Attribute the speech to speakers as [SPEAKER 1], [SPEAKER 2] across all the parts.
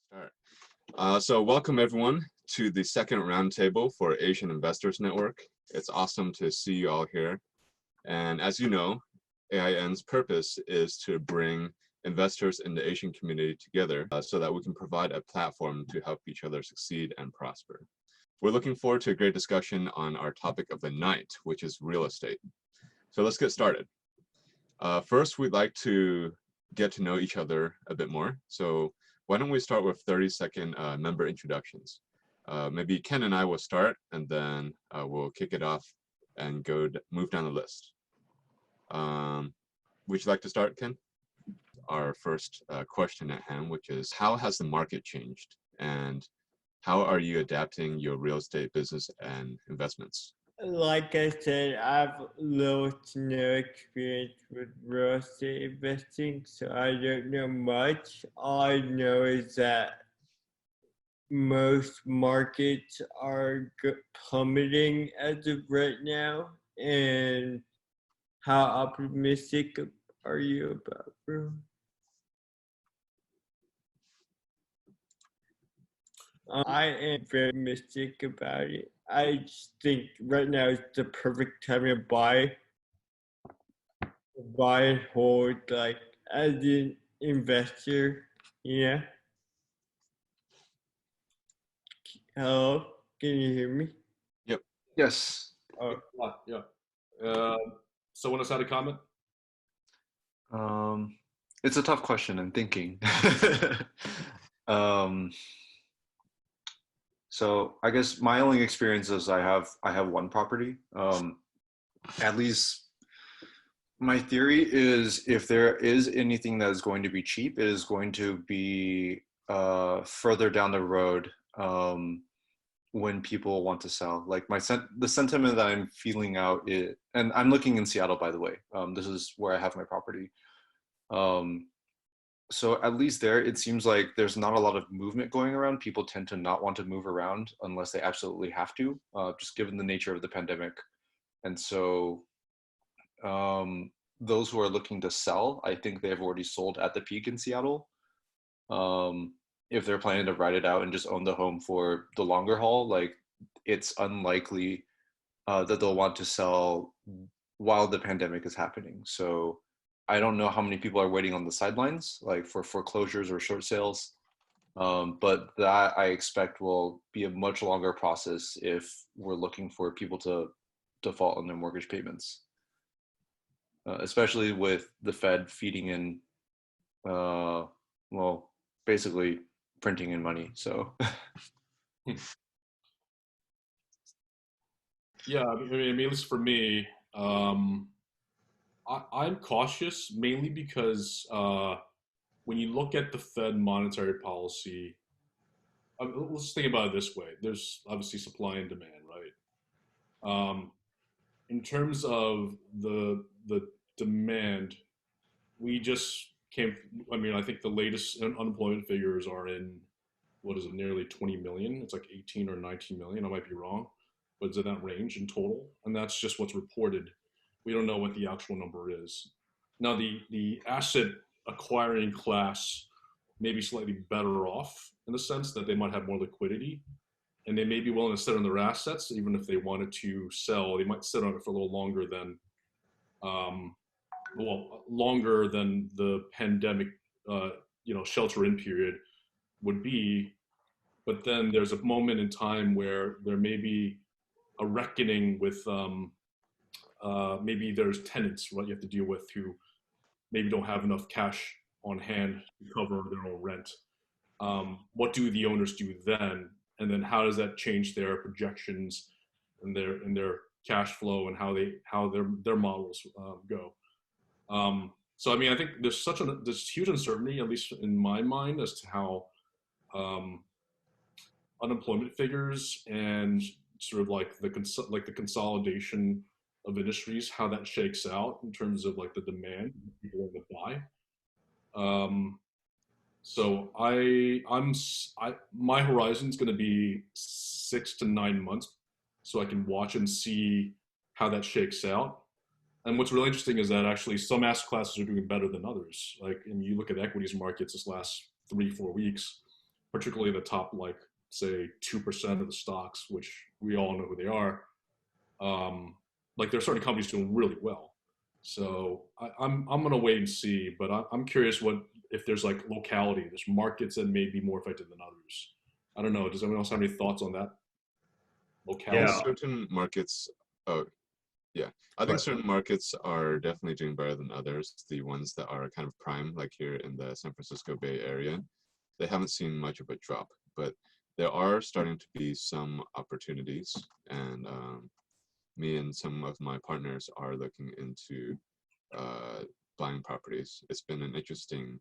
[SPEAKER 1] Start. So welcome everyone to the second roundtable for Asian Investors Network. It's awesome to see you all here. And as you know, AIN's purpose is to bring investors in the Asian community together so that we can provide a platform to help each other succeed and prosper. We're looking forward to a great discussion on our topic of the night, which is real estate. So let's get started. First, we'd like to get to know each other a bit more. So why don't we start with 30-second member introductions? Maybe Ken and I will start, and then we'll kick it off and move down the list. Would you like to start, Ken? Our first question at hand, which is, how has the market changed, and how are you adapting your real estate business and investments?
[SPEAKER 2] Like I said, I have little to no experience with real estate investing, so I don't know much. All I know is that most markets are plummeting as of right now. And how optimistic are you about, bro? I am very optimistic about it. I just think right now is the perfect time to buy and hold, like as an investor. Yeah. Hello, can you hear me?
[SPEAKER 1] Yep.
[SPEAKER 3] Yes.
[SPEAKER 2] Oh,
[SPEAKER 4] Yeah. Someone else had a comment?
[SPEAKER 3] It's a tough question. I'm thinking. So I guess my only experience is I have one property. At least my theory is if there is anything that is going to be cheap, it is going to be further down the road when people want to sell. Like the sentiment that I'm feeling out is, and I'm looking in Seattle, by the way. This is where I have my property. So at least there, it seems like there's not a lot of movement going around. People tend to not want to move around unless they absolutely have to, just given the nature of the pandemic. And so those who are looking to sell, I think they've already sold at the peak in Seattle. If they're planning to ride it out and just own the home for the longer haul, like it's unlikely that they'll want to sell while the pandemic is happening. So I don't know how many people are waiting on the sidelines, like for foreclosures or short sales. But that I expect will be a much longer process if we're looking for people to default on their mortgage payments, especially with the Fed feeding in, well, basically printing in money. So.
[SPEAKER 4] Yeah, I mean, at least for me, I'm cautious mainly because when you look at the Fed monetary policy, let's think about it this way. There's obviously supply and demand, right? In terms of the demand, we just I think the latest unemployment figures are in, what is it, nearly 20 million? It's like 18 or 19 million. I might be wrong, but it's in that range in total. And that's just what's reported. We don't know what the actual number is. Now, the asset acquiring class may be slightly better off in the sense that they might have more liquidity and they may be willing to sit on their assets. Even if they wanted to sell, they might sit on it for a little longer than, longer than the pandemic, shelter-in period would be. But then there's a moment in time where there may be a reckoning with maybe there's tenants, right, you have to deal with who maybe don't have enough cash on hand to cover their own rent. What do the owners do then? And then how does that change their projections and their cash flow and how their models go? So I mean, I think there's huge uncertainty, at least in my mind, as to how unemployment figures and sort of like the consolidation of industries, how that shakes out in terms of like the demand people want to buy. So my horizon's going to be 6 to 9 months, so I can watch and see how that shakes out. And what's really interesting is that actually some asset classes are doing better than others. Like, and you look at equities markets this last 3-4 weeks, particularly the top, like, say 2% of the stocks, which we all know who they are. Like, there are certain companies doing really well. So I'm gonna wait and see, but I'm curious what if there's like locality, there's markets that may be more affected than others. I don't know. Does anyone else have any thoughts on that? Locality.
[SPEAKER 1] Yeah, certain markets. Oh, yeah. I think certain markets are definitely doing better than others. The ones that are kind of prime, like here in the San Francisco Bay Area, they haven't seen much of a drop, but there are starting to be some opportunities, and me and some of my partners are looking into buying properties. It's been an interesting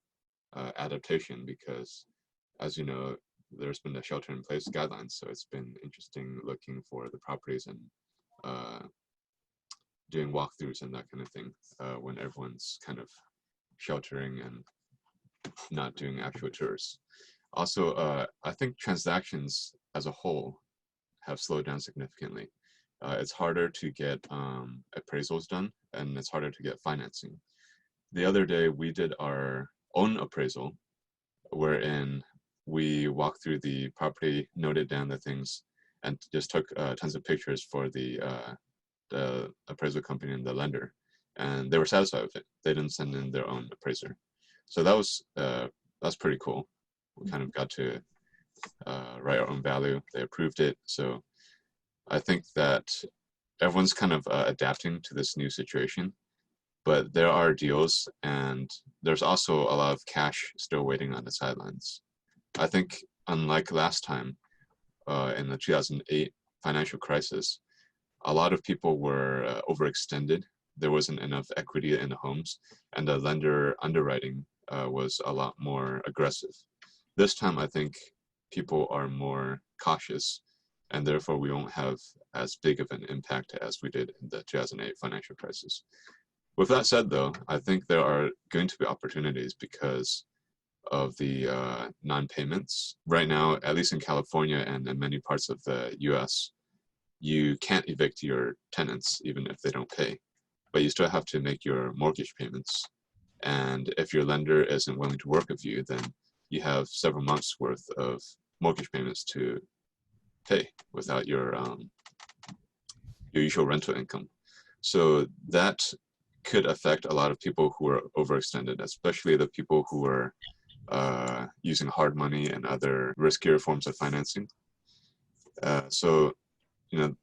[SPEAKER 1] adaptation because, as you know, there's been the shelter-in-place guidelines, so it's been interesting looking for the properties and doing walkthroughs and that kind of thing when everyone's kind of sheltering and not doing actual tours. Also, I think transactions as a whole have slowed down significantly. It's harder to get appraisals done, and it's harder to get financing. The other day, we did our own appraisal, wherein we walked through the property, noted down the things, and just took tons of pictures for the appraisal company and the lender, and they were satisfied with it. They didn't send in their own appraiser, so that's pretty cool. We kind of got to write our own value. They approved it, so I think that everyone's kind of adapting to this new situation. But there are deals, and there's also a lot of cash still waiting on the sidelines. I think, unlike last time in the 2008 financial crisis, a lot of people were overextended. There wasn't enough equity in the homes, and the lender underwriting was a lot more aggressive. This time, I think people are more cautious, and therefore we won't have as big of an impact as we did in the 2008 financial crisis. With that said, though, I think there are going to be opportunities because of the non-payments. Right now, at least in California and in many parts of the US, you can't evict your tenants even if they don't pay, but you still have to make your mortgage payments. And if your lender isn't willing to work with you, then you have several months worth of mortgage payments to pay without your usual rental income. So that could affect a lot of people who are overextended, especially the people who are using hard money and other riskier forms of financing. So,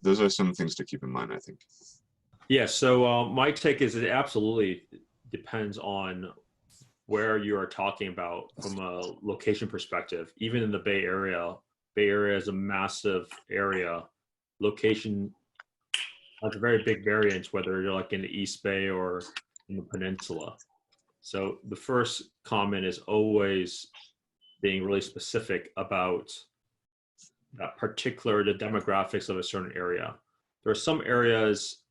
[SPEAKER 1] those are some things to keep in mind, I think.
[SPEAKER 5] Yeah, so my take is it absolutely depends on where you are talking about from a location perspective. Even in the Bay Area is a massive area. Location has a very big variance, whether you're like in the East Bay or in the peninsula. So the first comment is always being really specific about that the demographics of a certain area. There are some areas,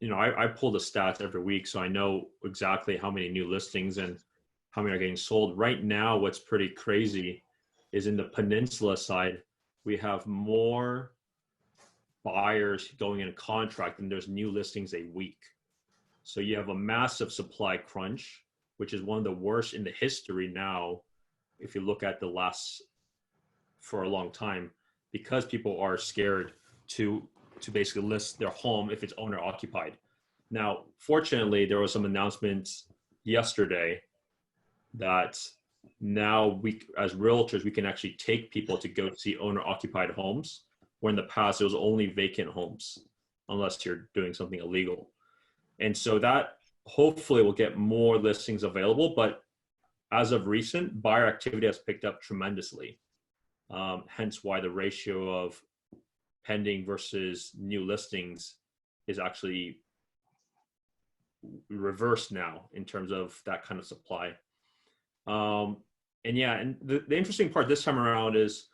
[SPEAKER 5] I pull the stats every week, so I know exactly how many new listings and how many are getting sold. Right now, what's pretty crazy is in the peninsula side, we have more buyers going in a contract than there's new listings a week. So you have a massive supply crunch, which is one of the worst in the history now, if you look at the last for a long time, because people are scared to basically list their home if it's owner occupied. Now, fortunately, there was some announcements yesterday that now we, as realtors, we can actually take people to go see owner occupied homes, where in the past it was only vacant homes, unless you're doing something illegal. And so that hopefully will get more listings available, but as of recent, buyer activity has picked up tremendously. Hence why the ratio of pending versus new listings is actually reversed now in terms of that kind of supply. And the interesting part this time around is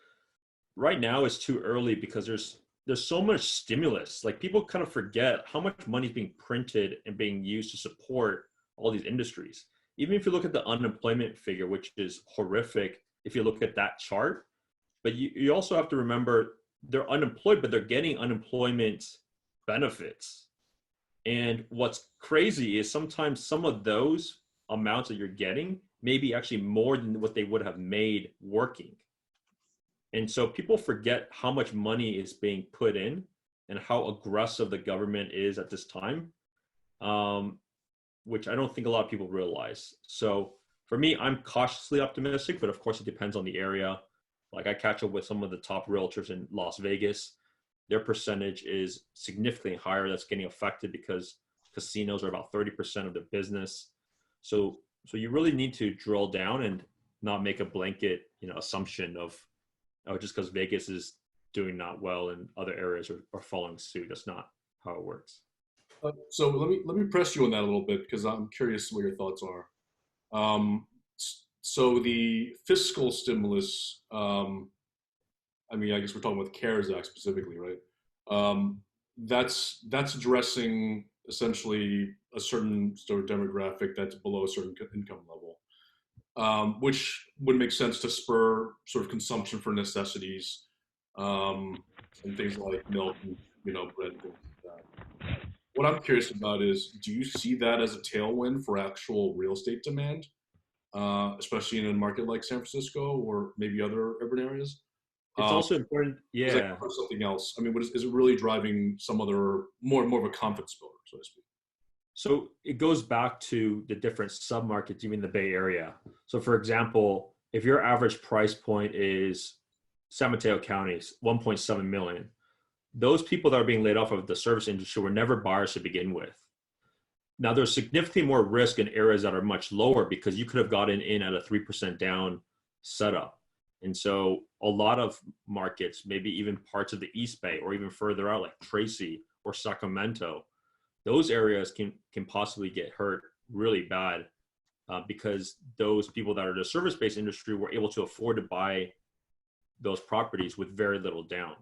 [SPEAKER 5] right now it's too early because there's so much stimulus. Like, people kind of forget how much money is being printed and being used to support all these industries. Even if you look at the unemployment figure, which is horrific if you look at that chart, but you also have to remember they're unemployed, but they're getting unemployment benefits. And what's crazy is sometimes some of those amounts that you're getting may be actually more than what they would have made working. And so people forget how much money is being put in and how aggressive the government is at this time, which I don't think a lot of people realize. So for me, I'm cautiously optimistic, but of course it depends on the area. Like I catch up with some of the top realtors in Las Vegas. Their percentage is significantly higher. That's getting affected because casinos are about 30% of their business. So you really need to drill down and not make a blanket, assumption of, oh, just because Vegas is doing not well and other areas are following suit. That's not how it works.
[SPEAKER 4] So let me press you on that a little bit because I'm curious what your thoughts are. So the fiscal stimulus, I mean, I guess we're talking about the CARES Act specifically, right? That's addressing essentially a certain sort of demographic that's below a certain income level, which would make sense to spur sort of consumption for necessities, and things like milk and bread and things like that. What I'm curious about is, do you see that as a tailwind for actual real estate demand, especially in a market like San Francisco or maybe other urban areas?
[SPEAKER 5] It's also important, yeah.
[SPEAKER 4] Or something else. I mean, is it really driving some other more of a confidence builder, so to speak?
[SPEAKER 5] So it goes back to the different submarkets, even the Bay Area. So for example, if your average price point is San Mateo County's 1.7 million, those people that are being laid off of the service industry were never buyers to begin with. Now there's significantly more risk in areas that are much lower because you could have gotten in at a 3% down setup. And so a lot of markets, maybe even parts of the East Bay or even further out like Tracy or Sacramento, those areas can possibly get hurt really bad because those people that are in the service-based industry were able to afford to buy those properties with very little down.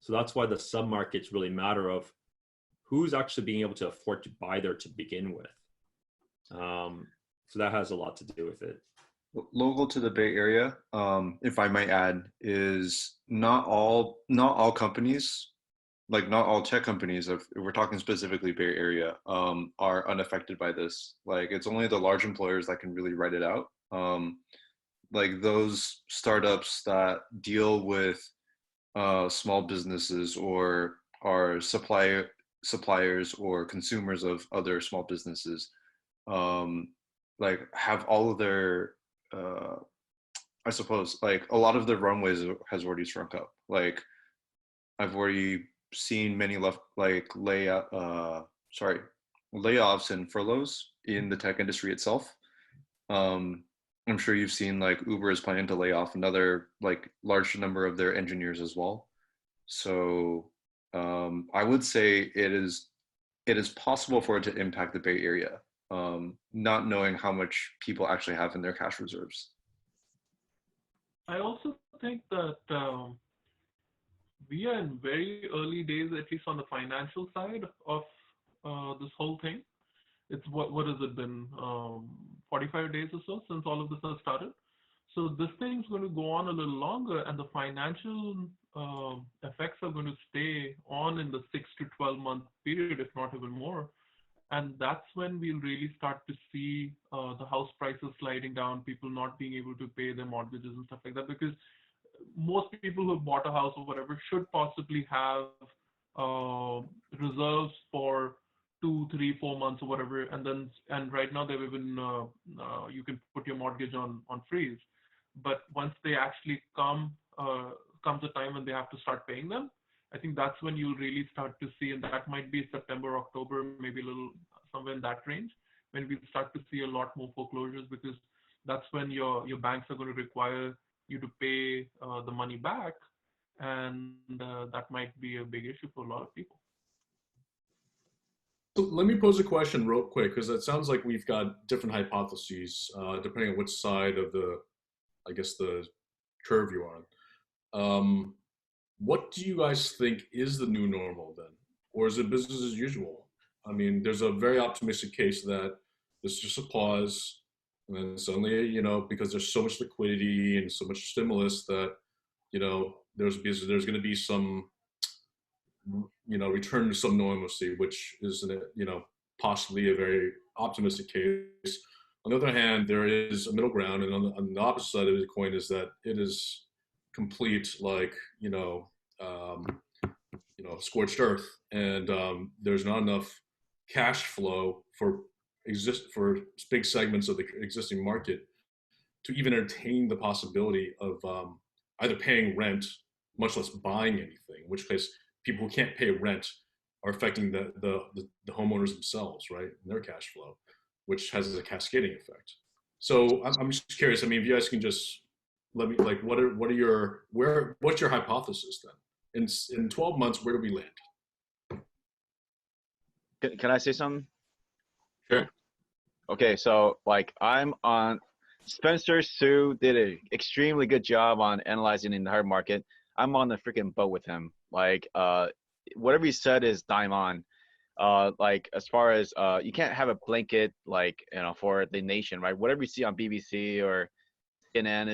[SPEAKER 5] So that's why the submarkets really matter of who's actually being able to afford to buy there to begin with. So that has a lot to do with it.
[SPEAKER 3] Local to the Bay Area, if I might add, is not all companies, like not all tech companies, if we're talking specifically Bay Area, are unaffected by this. Like it's only the large employers that can really write it out. Like those startups that deal with small businesses or are suppliers or consumers of other small businesses, like have all of their I suppose like a lot of the runways has already shrunk up. Like I've already seen many layoffs and furloughs in the tech industry itself. I'm sure you've seen like Uber is planning to lay off another like large number of their engineers as well. So I would say it is possible for it to impact the Bay Area, not knowing how much people actually have in their cash reserves.
[SPEAKER 6] I also think that we are in very early days, at least on the financial side of this whole thing. It's what has it been, 45 days or so since all of this has started. So this thing's going to go on a little longer, and the financial effects are going to stay on in the 6 to 12 month period, if not even more. And that's when we'll really start to see the house prices sliding down, people not being able to pay their mortgages and stuff like that. Because most people who have bought a house or whatever should possibly have reserves for 2, 3, 4 months or whatever, and right now they've even you can put your mortgage on freeze. But once they actually comes a time when they have to start paying them, I think that's when you'll really start to see, and that might be September, October, maybe a little somewhere in that range, when we start to see a lot more foreclosures, because that's when your banks are going to require you to pay the money back, and that might be a big issue for a lot of people.
[SPEAKER 4] So let me pose a question real quick, because it sounds like we've got different hypotheses depending on which side of the curve you are on. What do you guys think is the new normal then? Or is it business as usual? I mean, there's a very optimistic case that this is just a pause, and then suddenly, because there's so much liquidity and so much stimulus that, there's going to be some, return to some normalcy, which is, possibly a very optimistic case. On the other hand, there is a middle ground, and on the opposite side of the coin is that it is complete like scorched earth, and there's not enough cash flow for big segments of the existing market to even entertain the possibility of either paying rent, much less buying anything. In which case, people who can't pay rent are affecting the homeowners themselves, right, and their cash flow, which has a cascading effect. So I'm just curious. I mean, if you guys can just let me like, what's your hypothesis then? In 12 months, where do we land?
[SPEAKER 7] Can I say something?
[SPEAKER 1] Sure.
[SPEAKER 7] Okay, so like Spencer Sue did an extremely good job on analyzing the entire market. I'm on the freaking boat with him. Like, whatever he said is dime on. Like as far as you can't have a blanket like for the nation, right? Whatever you see on BBC or CNN,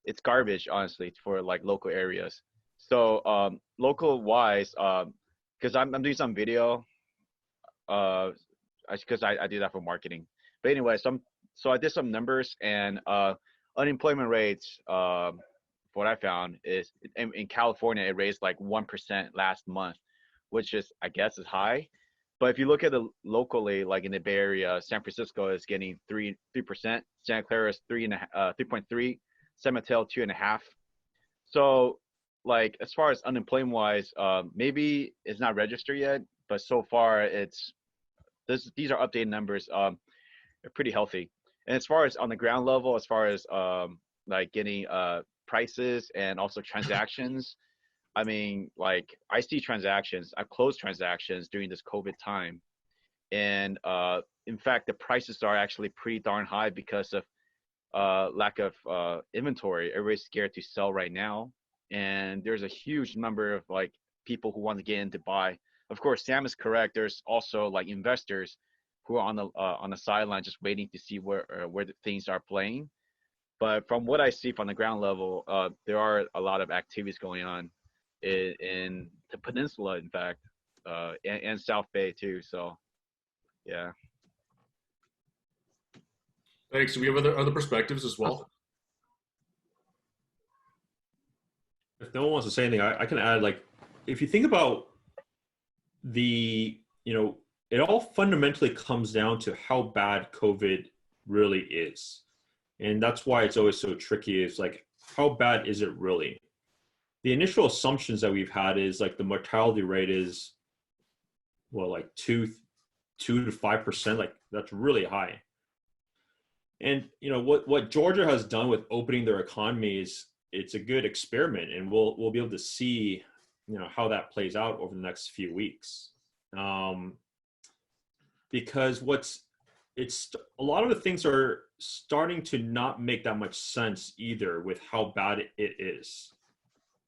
[SPEAKER 7] it's garbage, honestly, for like local areas. So local wise, because I'm doing some video, because I do that for marketing. But anyway, so I did some numbers, and unemployment rates, what I found is in California, it raised like 1% last month, which is, I guess, is high. But if you look at it locally, like in the Bay Area, San Francisco is getting 3%, Santa Clara is 3.3, San Mateo 2.5. So like as far as unemployment wise, maybe it's not registered yet, but so far these are updated numbers. They're pretty healthy. And as far as on the ground level, as far as like getting prices and also transactions, I mean, like I see transactions, I've closed transactions during this COVID time. And in fact, the prices are actually pretty darn high because of lack of inventory. Everybody's scared to sell right now. And there's a huge number of like people who want to get in to buy. Of course, Sam is correct. There's also like investors who are on the sideline just waiting to see where the things are playing. But from what I see from the ground level, there are a lot of activities going on in the peninsula, in fact, and South Bay too. So, yeah.
[SPEAKER 4] Thanks. Do we have other perspectives as well?
[SPEAKER 5] If no one wants to say anything, I can add, like, if you think about it all fundamentally comes down to how bad COVID really is. And that's why it's always so tricky. It's like, how bad is it really? The initial assumptions that we've had is like the mortality rate is, well, like 2 to 5%. Like that's really high. And what Georgia has done with opening their economy is it's a good experiment, and we'll be able to see how that plays out over the next few weeks. Because it's a lot of the things are starting to not make that much sense either with how bad it is.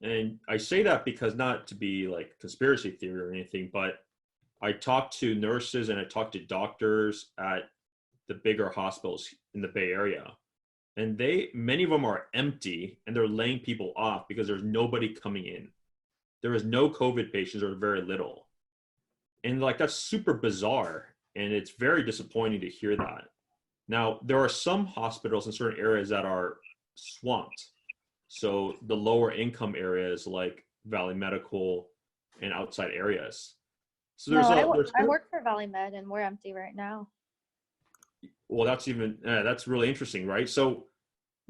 [SPEAKER 5] And I say that because not to be like conspiracy theory or anything, but I talked to nurses and I talked to doctors at the bigger hospitals in the Bay Area, and many of them are empty and they're laying people off because there's nobody coming in. There is no COVID patients or very little. And like, that's super bizarre. And it's very disappointing to hear that. Now, there are some hospitals in certain areas that are swamped. So the lower income areas like Valley Medical and outside areas. So
[SPEAKER 8] I work for Valley Med and we're empty right now.
[SPEAKER 5] Well, that's really interesting, right? So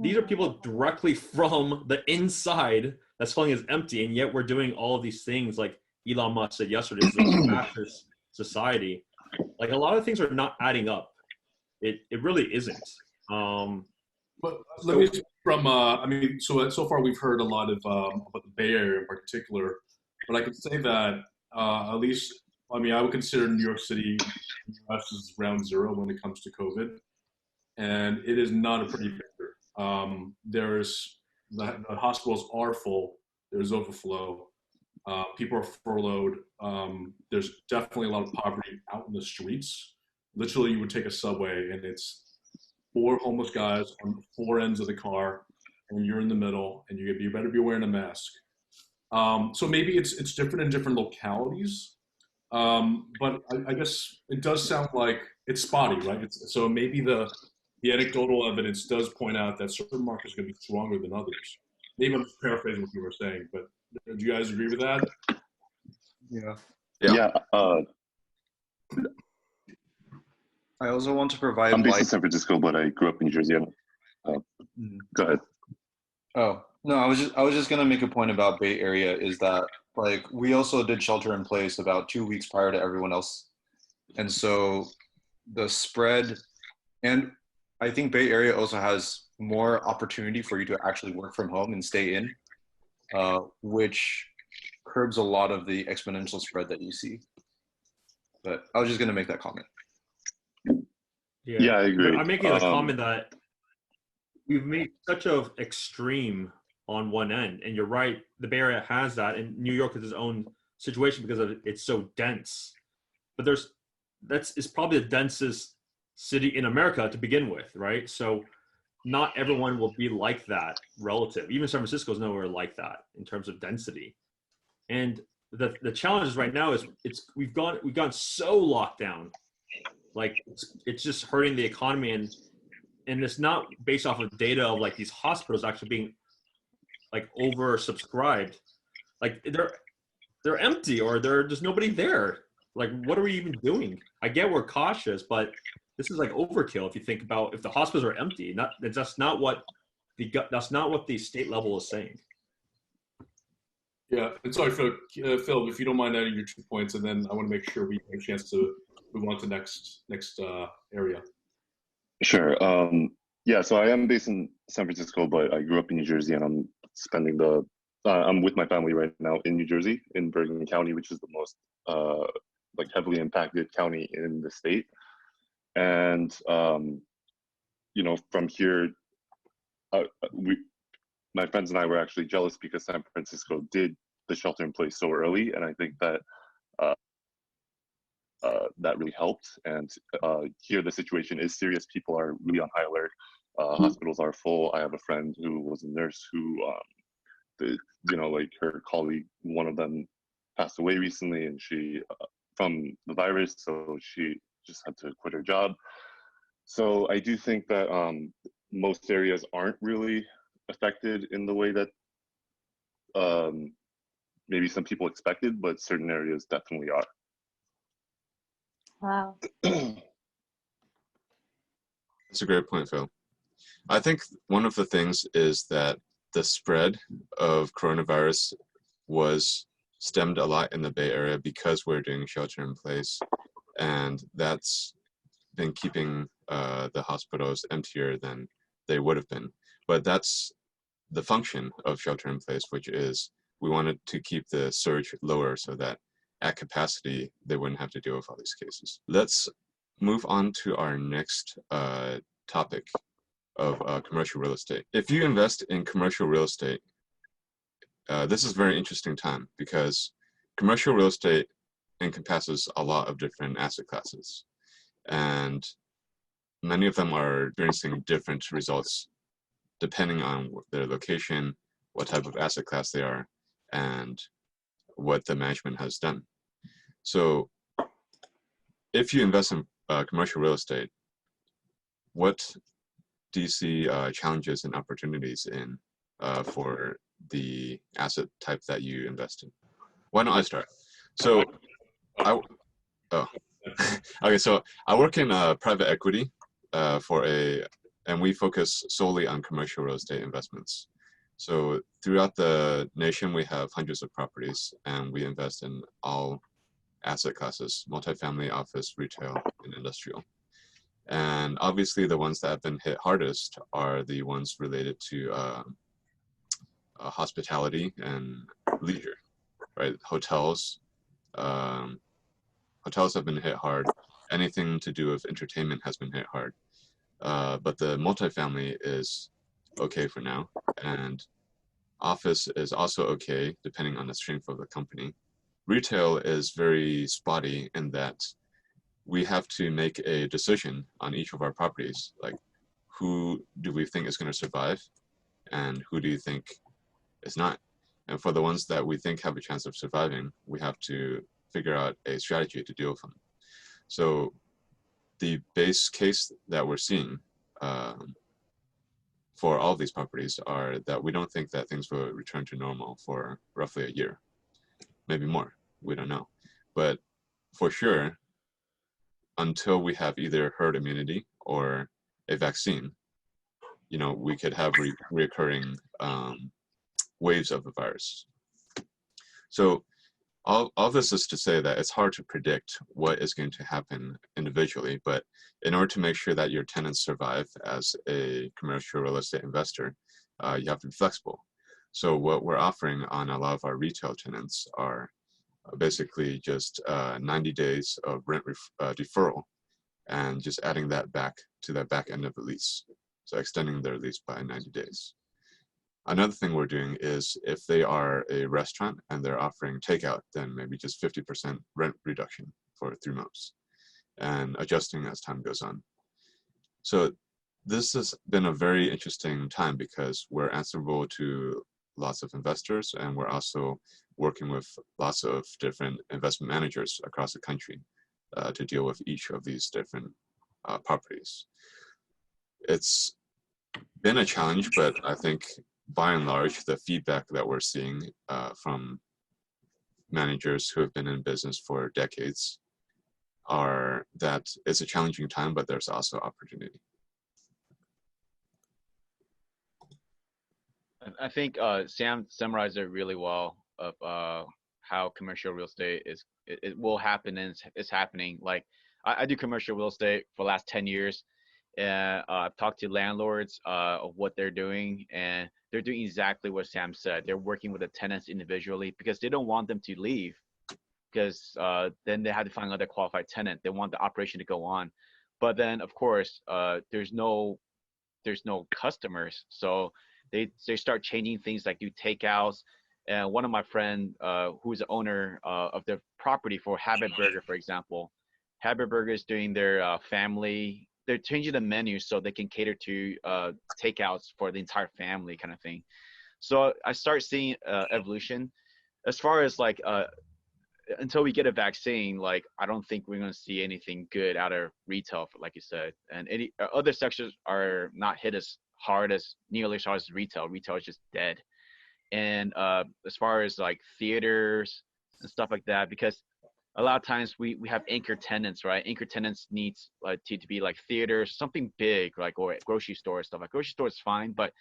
[SPEAKER 5] these are people directly from the inside that's feeling is empty, and yet we're doing all of these things like Elon Musk said yesterday, this is a fascist society. Like a lot of things are not adding up. It really isn't.
[SPEAKER 4] But let me from I mean, so far we've heard a lot of about the Bay Area in particular, but I could say that at least, I mean, I would consider New York City US as ground zero when it comes to COVID, and it is not a pretty picture. There's the hospitals are full. There's overflow. People are furloughed. There's definitely a lot of poverty out in the streets. Literally, you would take a subway and it's 4 homeless guys on 4 ends of the car, and you're in the middle, and you better be wearing a mask. So maybe it's different in different localities, but I guess it does sound like it's spotty, right? So maybe the anecdotal evidence does point out that certain markets are going to be stronger than others. maybe I'm just paraphrasing what you were saying, but do you guys agree with that?
[SPEAKER 3] Yeah.
[SPEAKER 1] Yeah.
[SPEAKER 3] I also want to provide
[SPEAKER 9] I'm based in
[SPEAKER 3] light.
[SPEAKER 9] San Francisco, but I grew up in New Jersey. Go ahead.
[SPEAKER 3] Oh, no, I was just gonna make a point about Bay Area is that like we also did shelter in place about 2 weeks prior to everyone else. And so the spread, and I think Bay Area also has more opportunity for you to actually work from home and stay in, which curbs a lot of the exponential spread that you see. But I was just gonna make that comment.
[SPEAKER 9] Yeah, I agree.
[SPEAKER 5] But I'm making the comment that we've made such an extreme on one end, and you're right. The Bay Area has that, and New York has its own situation because of it's so dense. But it's probably the densest city in America to begin with, right? So not everyone will be like that relative. Even San Francisco is nowhere like that in terms of density. And the challenge right now is we've gone so locked down, like it's just hurting the economy, and it's not based off of data of like these hospitals actually being like oversubscribed. Like they're empty or there's nobody there. Like what are we even doing? I get we're cautious, but this is like overkill if you think about if the hospitals are empty. That's not what the state level is saying.
[SPEAKER 4] Yeah, and sorry, Phil, if you don't mind adding your 2 points, and then I want to make sure we have a chance to move on to next area.
[SPEAKER 9] Sure. Yeah, so I am based in San Francisco, but I grew up in New Jersey, and I'm spending I'm with my family right now in New Jersey, in Bergen County, which is the most like heavily impacted county in the state. And you know, from here, my friends and I were actually jealous because San Francisco did the shelter in place so early, and I think that that really helped. And here the situation is serious. People are really on high alert. Hospitals are full. I have a friend who was a nurse who, you know, like her colleague, one of them passed away recently, and she from the virus, so she just had to quit her job. So I do think that most areas aren't really affected in the way that maybe some people expected, but certain areas definitely are.
[SPEAKER 8] Wow.
[SPEAKER 1] That's a great point, Phil. I think one of the things is that the spread of coronavirus was stemmed a lot in the Bay Area because we're doing shelter in place, and that's been keeping the hospitals emptier than they would have been. But that's the function of shelter in place, which is we wanted to keep the surge lower so that at capacity they wouldn't have to deal with all these cases. Let's move on to our next topic of commercial real estate. If you invest in commercial real estate, this is a very interesting time because commercial real estate encompasses a lot of different asset classes, and many of them are experiencing different results depending on their location, what type of asset class they are, and what the management has done. So if you invest in commercial real estate, what do you see challenges and opportunities in for the asset type that you invest in? Why don't I start? So okay, so I work in private equity and we focus solely on commercial real estate investments. So throughout the nation, we have hundreds of properties, and we invest in all asset classes: multifamily, office, retail, and industrial. And obviously, the ones that have been hit hardest are the ones related to hospitality and leisure, right? Hotels. Hotels have been hit hard. Anything to do with entertainment has been hit hard. But the multifamily is okay for now, and office is also okay depending on the strength of the company. Retail is very spotty in that we have to make a decision on each of our properties, like who do we think is going to survive and who do you think is not. And for the ones that we think have a chance of surviving, we have to figure out a strategy to deal with them. So the base case that we're seeing for all these properties are that we don't think that things will return to normal for roughly a year, maybe more, we don't know. But for sure, until we have either herd immunity or a vaccine, we could have reoccurring waves of the virus. So all this is to say that it's hard to predict what is going to happen individually, but in order to make sure that your tenants survive as a commercial real estate investor, you have to be flexible. So what we're offering on a lot of our retail tenants are basically just 90 days of rent deferral, and just adding that back to the back end of the lease. So extending their lease by 90 days. Another thing we're doing is if they are a restaurant and they're offering takeout, then maybe just 50% rent reduction for 3 months, and adjusting as time goes on. So this has been a very interesting time because we're answerable to lots of investors, and we're also working with lots of different investment managers across the country to deal with each of these different properties. It's been a challenge, but I think by and large, the feedback that we're seeing from managers who have been in business for decades are that it's a challenging time, but there's also opportunity.
[SPEAKER 7] I think Sam summarized it really well of how commercial real estate it will happen and it's happening. Like I do commercial real estate for the last 10 years. And I've talked to landlords of what they're doing, and they're doing exactly what Sam said. They're working with the tenants individually because they don't want them to leave, because then they have to find another qualified tenant. They want the operation to go on. But then, of course, there's no customers, so they start changing things like do takeouts. And one of my friend who's the owner of the property for Habit Burger, for example, Habit Burger is doing their family. They're changing the menu so they can cater to takeouts for the entire family kind of thing. So I start seeing evolution. As far as like until we get a vaccine, like I don't think we're going to see anything good out of retail, like you said. And any other sectors are not hit as hard as nearly as hard as retail. Retail is just dead. And as far as like theaters and stuff like that, because a lot of times we have anchor tenants, right? Anchor tenants needs to be like theaters, something big, like, or grocery store stuff. Like grocery store is fine, but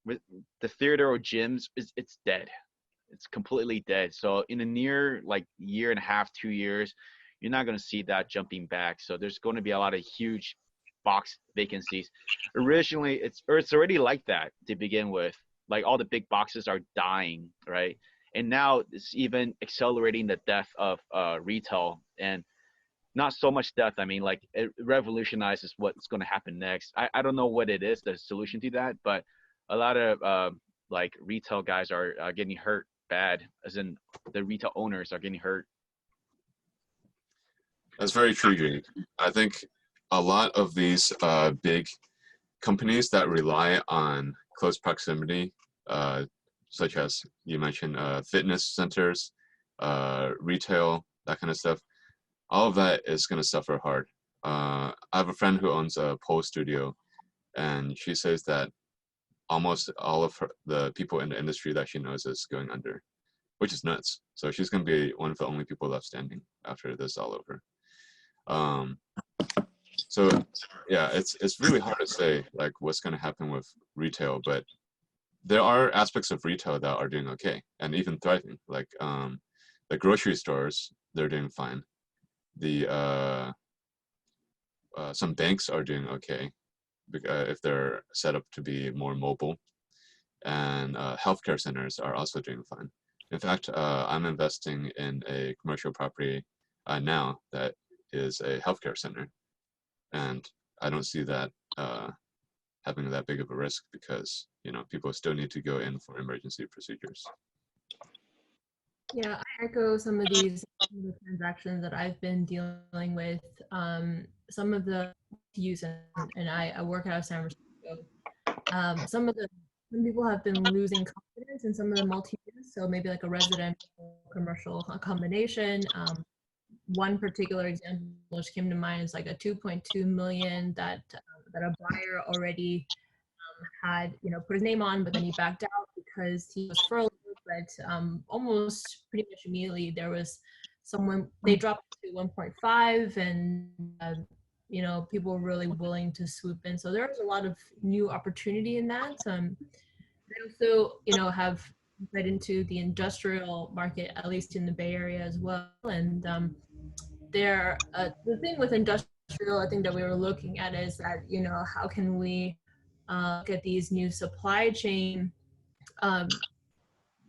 [SPEAKER 7] with the theater or gyms, it's dead. It's completely dead. So in a near like year and a half, 2 years, you're not going to see that jumping back. So there's going to be a lot of huge box vacancies. Originally, it's already like that to begin with. Like all the big boxes are dying, right? And now it's even accelerating the death of retail, and not so much death. I mean, like it revolutionizes what's going to happen next. I don't know what it is, the solution to that, but a lot of like retail guys are getting hurt bad, as in the retail owners are getting hurt.
[SPEAKER 1] That's very true, Jake. I think a lot of these big companies that rely on close proximity, such as you mentioned, fitness centers, retail, that kind of stuff, all of that is going to suffer hard. I have a friend who owns a pole studio, and she says that almost all of the people in the industry that she knows is going under, which is nuts. So she's going to be one of the only people left standing after this is all over. So yeah, it's really hard to say like what's going to happen with retail, but there are aspects of retail that are doing okay and even thriving. Like the grocery stores, they're doing fine. The some banks are doing okay if they're set up to be more mobile, and healthcare centers are also doing fine. In fact, I'm investing in a commercial property now that is a healthcare center, and I don't see that having that big of a risk because people still need to go in for emergency procedures.
[SPEAKER 10] Yeah, I echo some of the transactions that I've been dealing with. Some of the use, and I work out of San Francisco. Some people have been losing confidence in some of the multi-use, so maybe like a residential commercial combination. One particular example which came to mind is like a 2.2 million that a buyer already had, put his name on, but then he backed out because he was furloughed. But almost pretty much immediately there was they dropped to 1.5, and people were really willing to swoop in. So there was a lot of new opportunity in that. They also, have led into the industrial market, at least in the Bay Area as well. And the thing with industrial, I think that we were looking at is that, how can we look at these new supply chain,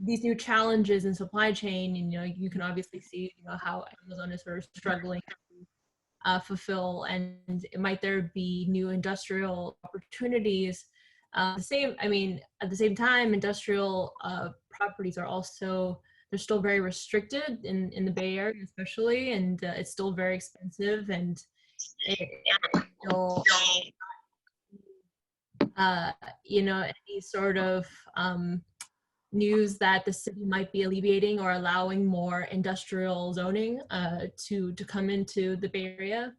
[SPEAKER 10] these new challenges in supply chain, and you can obviously see how Amazon is sort of struggling to fulfill, and might there be new industrial opportunities. At the same time, industrial properties are also, they're still very restricted in the Bay Area especially, and it's still very expensive, and it still any sort of news that the city might be alleviating or allowing more industrial zoning to come into the Bay Area.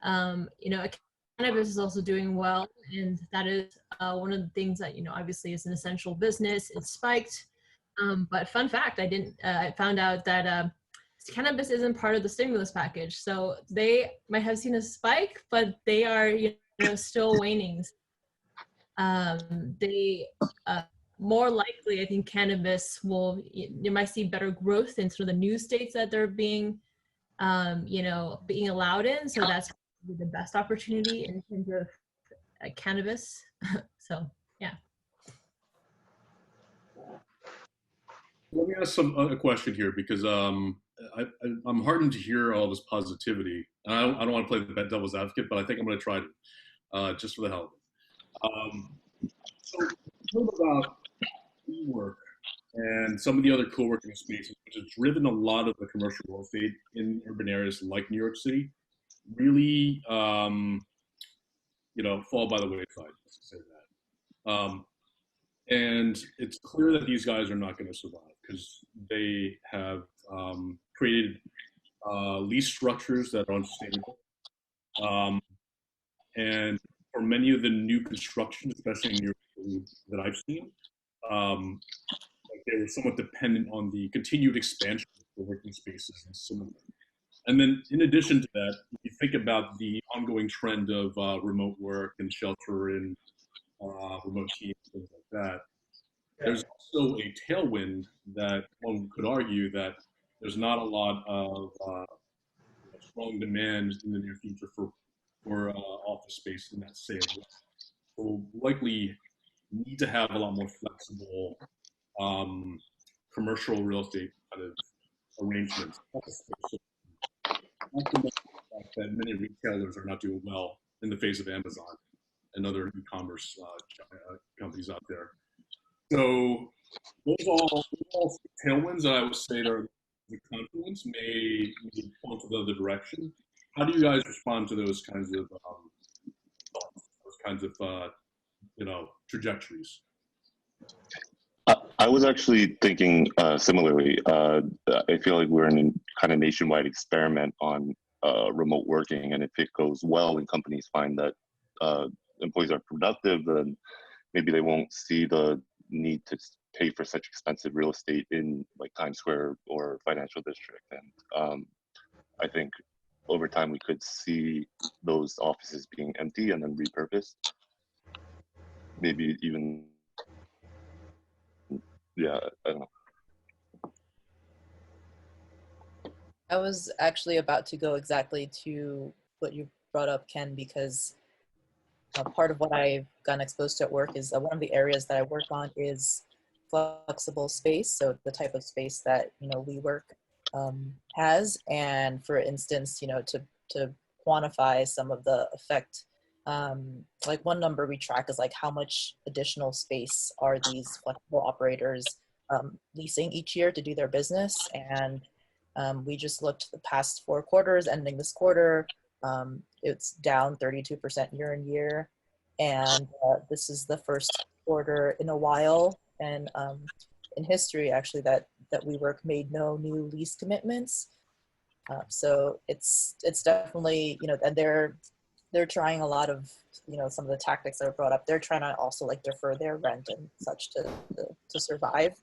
[SPEAKER 10] Cannabis is also doing well, and that is one of the things that obviously is an essential business. It's spiked, but fun fact, I found out that cannabis isn't part of the stimulus package, so they might have seen a spike, but they are still waning. They more likely, I think cannabis you might see better growth in sort of the new states that they're being being allowed in. So that's the best opportunity in terms of cannabis. So yeah.
[SPEAKER 4] Let me ask a question here, because I'm heartened to hear all this positivity. And I don't want to play the devil's advocate, but I think I'm going to try it just for the hell of it. So talk about work and some of the other co-working spaces, which has driven a lot of the commercial real estate in urban areas like New York City, really, fall by the wayside, let's say that. And it's clear that these guys are not going to survive because they have created lease structures that are unsustainable. And for many of the new construction, especially in New York City that I've seen, they were somewhat dependent on the continued expansion of the working spaces and similar. And then in addition to that, if you think about the ongoing trend of remote work and shelter in remote teams, things like that, there's also a tailwind that one could argue that there's not a lot of strong demand in the near future for office space in that same way. We'll likely need to have a lot more flexible commercial real estate kind of arrangements. Not the fact that many retailers are not doing well in the face of Amazon and other e-commerce companies out there. So those are all tailwinds that I would say are the confluence may point to the other direction. How do you guys respond to those kinds of trajectories?
[SPEAKER 9] I was actually thinking similarly. I feel like we're in a kind of nationwide experiment on remote working, and if it goes well and companies find that employees are productive, then maybe they won't see the need to pay for such expensive real estate in like Times Square or financial district. And I think over time we could see those offices being empty and then repurposed. Maybe even, yeah, I don't know.
[SPEAKER 11] I was actually about to go exactly to what you brought up, Ken, because part of what I've gotten exposed to at work is one of the areas that I work on is flexible space. So the type of space that, WeWork has. And for instance, to quantify some of the effect, like one number we track is like how much additional space are these flexible operators leasing each year to do their business. And we just looked the past 4 quarters ending this quarter. It's down 32% year on year. And this is the first quarter in a while and in history actually that WeWork made no new lease commitments. So it's definitely, and they're trying a lot of, some of the tactics that are brought up. They're trying to also like defer their rent and such to survive.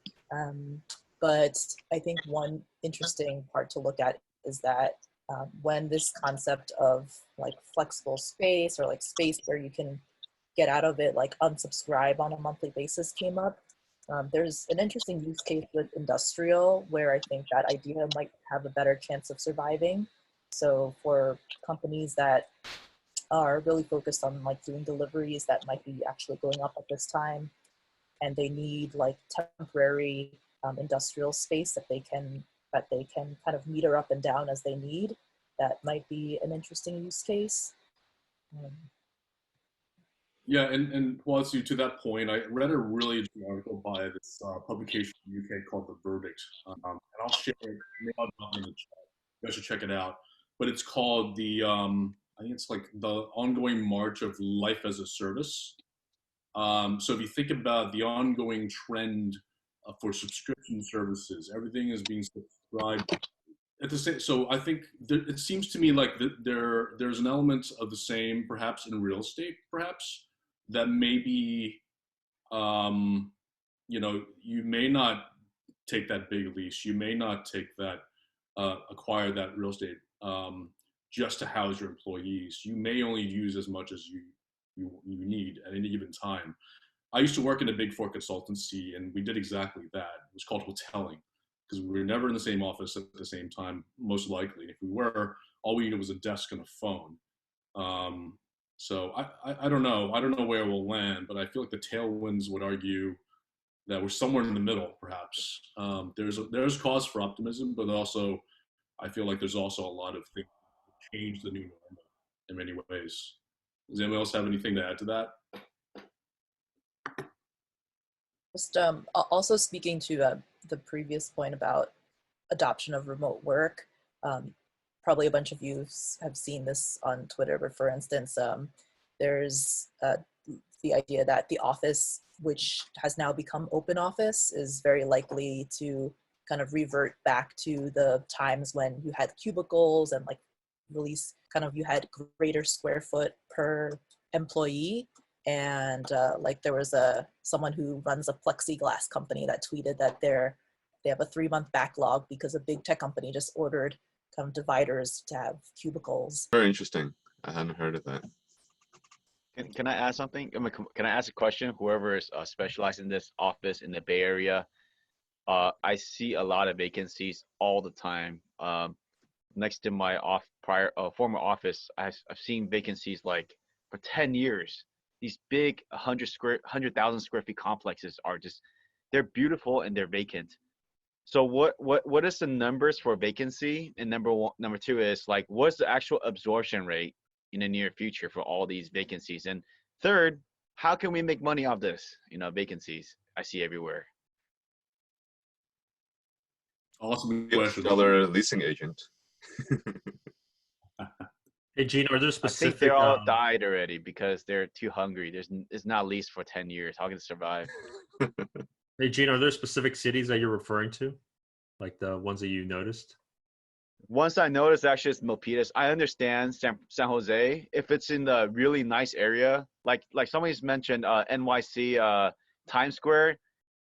[SPEAKER 11] But I think one interesting part to look at is that when this concept of like flexible space or like space where you can get out of it, like unsubscribe on a monthly basis came up. There's an interesting use case with industrial where I think that idea might have a better chance of surviving. So for companies that are really focused on like doing deliveries that might be actually going up at this time, and they need like temporary industrial space that they can kind of meter up and down as they need, that might be an interesting use case.
[SPEAKER 4] Yeah, and Wasu, to that point, I read a really interesting article by this publication in the UK called The Verdict, and I'll share it. Maybe I'll drop it in the chat. You guys should check it out. But it's called I think it's like the ongoing march of life as a service. So if you think about the ongoing trend for subscription services, everything is being subscribed at the same. So I think it seems to me like there's an element of the same, perhaps in real estate, perhaps that maybe you may not take that big lease, you may not take that acquire that real estate just to house your employees. You may only use as much as you need at any given time. I used to work in a big four consultancy, and we did exactly that. It was called hoteling, because we were never in the same office at the same time, most likely. If we were, all we needed was a desk and a phone. So I don't know. I don't know where we'll land, but I feel like the tailwinds would argue that we're somewhere in the middle, perhaps. There's cause for optimism, but also I feel like there's also a lot of things that change the new normal in many ways. Does anyone else have anything to add to that?
[SPEAKER 11] Just also speaking to the previous point about adoption of remote work, probably a bunch of you have seen this on Twitter, but for instance, there's the idea that the office, which has now become open office, is very likely to kind of revert back to the times when you had cubicles and like release kind of you had greater square foot per employee. And like there was someone who runs a plexiglass company that tweeted that they have a 3-month backlog because a big tech company just ordered kind of dividers to have cubicles.
[SPEAKER 1] Very interesting. I hadn't heard of that.
[SPEAKER 7] Can I ask something? Can I ask a question? Whoever is specialized in this office in the Bay Area, I see a lot of vacancies all the time. Next to my former office, I've seen vacancies like for 10 years. These big 100,000 square feet complexes are they're beautiful and they're vacant. So what is the numbers for vacancy? And number two is like, what's the actual absorption rate in the near future for all these vacancies? And third, how can we make money off this? Vacancies I see everywhere.
[SPEAKER 4] Awesome question.
[SPEAKER 1] Stellar leasing agent.
[SPEAKER 5] Hey, Gene, are there
[SPEAKER 7] I
[SPEAKER 5] specific?
[SPEAKER 7] think they're all died already because they're too hungry. It's not leased for 10 years. How can it survive?
[SPEAKER 5] Hey, Gene, are there specific cities that you're referring to, like the ones that you noticed?
[SPEAKER 7] Once I noticed, actually, it's Milpitas. I understand San Jose. If it's in the really nice area, like somebody's mentioned, NYC, Times Square.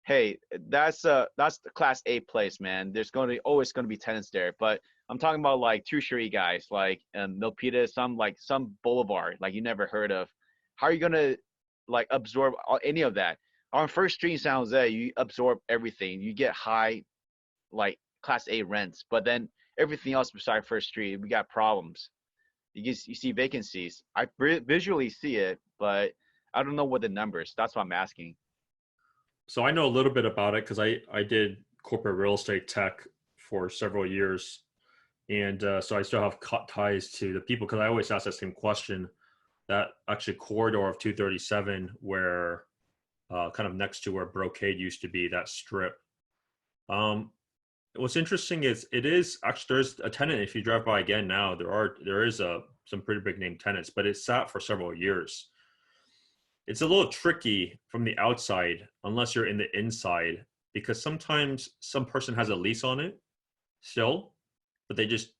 [SPEAKER 7] Hey, that's the Class A place, man. There's always going to be tenants there. But I'm talking about like tertiary guys, like Milpitas, some boulevard, like you never heard of. How are you going to like absorb any of that? On First Street in San Jose, you absorb everything. You get high, like Class A rents, but then everything else beside First Street, we got problems. You see vacancies. I visually see it, but I don't know what the numbers. That's what I'm asking.
[SPEAKER 5] So I know a little bit about it because I did corporate real estate tech for several years. And so I still have ties to the people because I always ask that same question. That actually corridor of 237 where kind of next to where Brocade used to be, that strip. What's interesting is there's a tenant. If you drive by again now, there is some pretty big name tenants, but it sat for several years. It's a little tricky from the outside unless you're in the inside, because sometimes some person has a lease on it still, but they just